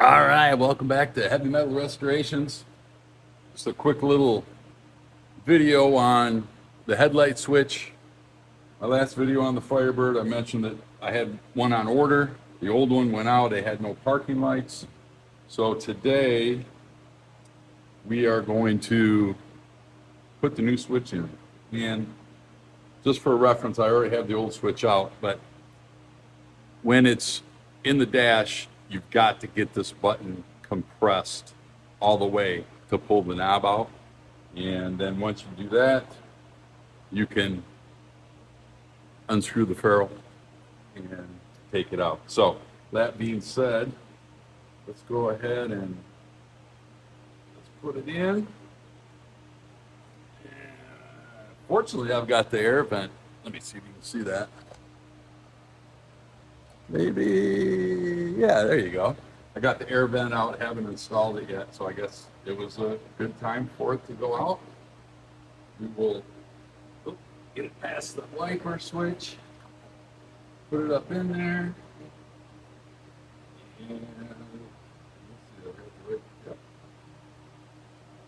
All right, welcome back to Heavy Metal Restorations. Just a quick little video on the headlight switch. My last video on the Firebird, I mentioned that I had one on order. The old one went out, it had no parking lights. So today we are going to put the new switch in. And just for reference, I already have the old switch out, but when it's in the dash, you've got to get this button compressed all the way to pull the knob out. And then once you do that, you can unscrew the ferrule and take it out. So that being said, let's go ahead and let's put it in. Fortunately, I've got the air vent. Let me see if you can see that. Maybe, yeah, there you go. I got the air vent out, haven't installed it yet, so I guess it was a good time for it to go out. We will get it past the wiper switch, put it up in there, and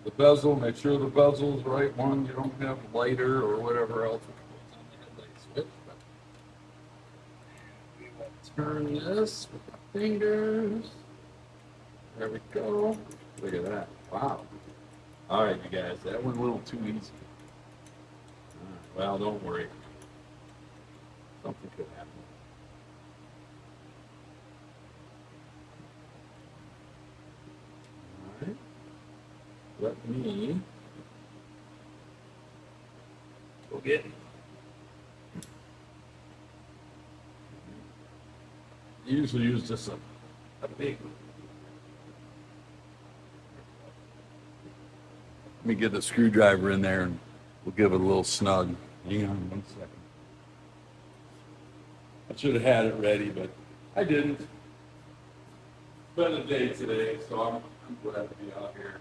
the bezel, make sure the bezel's the right one. You don't have lighter or whatever else goes on the headlight switch. We will turn this with the fingers. There we go. Look at that. Wow. All right, you guys, that went a little too easy. Well, don't worry. Something could happen. All right. Let me go get it. Usually use just a big. Let me get the screwdriver in there and we'll give it a little snug. Hang on 1 second. I should have had it ready, but I didn't. It's been a day today, so I'm glad to be out here.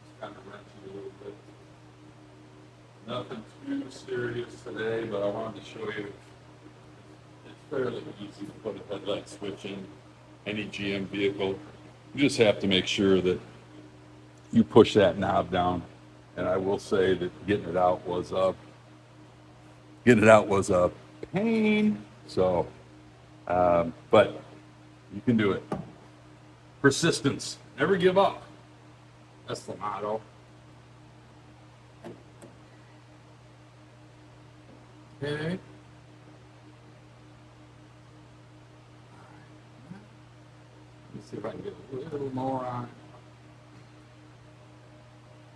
Just kind of wrenching a little bit. Nothing too serious today, but I wanted to show you it's fairly easy to put a headlight switch in any GM vehicle. You just have to make sure that you push that knob down. And I will say that getting it out was a pain. So, but you can do it. Persistence. Never give up. That's the motto. Okay. Let's see if I can get a little more on.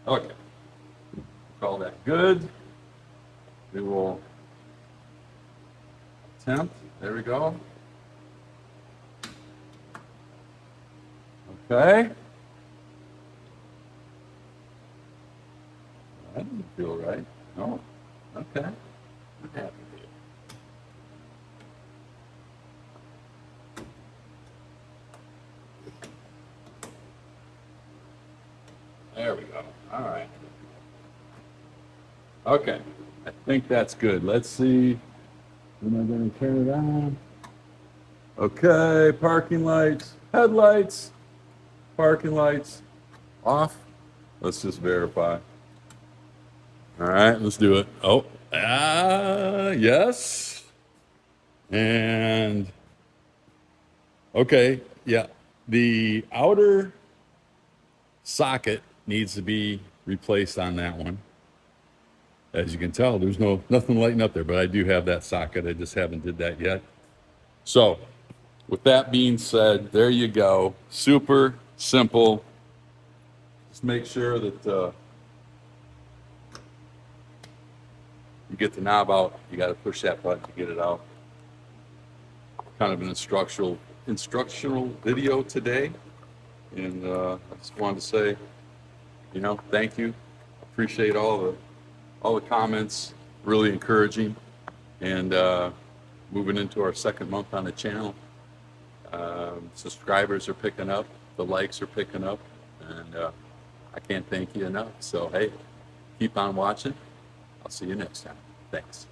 Okay. Call that good. We will attempt. There we go. Okay. That doesn't feel right. No. Okay. I'm happy with it. There we go. All right. Okay. I think that's good. Let's see. Am I going to turn it on? Okay. Parking lights, headlights, parking lights off. Let's just verify. All right. Let's do it. Oh, yes. And okay. Yeah. The outer socket needs to be replaced on that one. As you can tell, there's nothing lighting up there, but I do have that socket. I just haven't did that yet. So with that being said, there you go. Super simple. Just make sure that you get the knob out. You got to push that button to get it out. Kind of an instructional video today. And I just wanted to say, thank you. Appreciate all the comments, really encouraging, and moving into our second month on the channel. Subscribers are picking up, the likes are picking up, and I can't thank you enough. So hey, keep on watching. I'll see you next time. Thanks.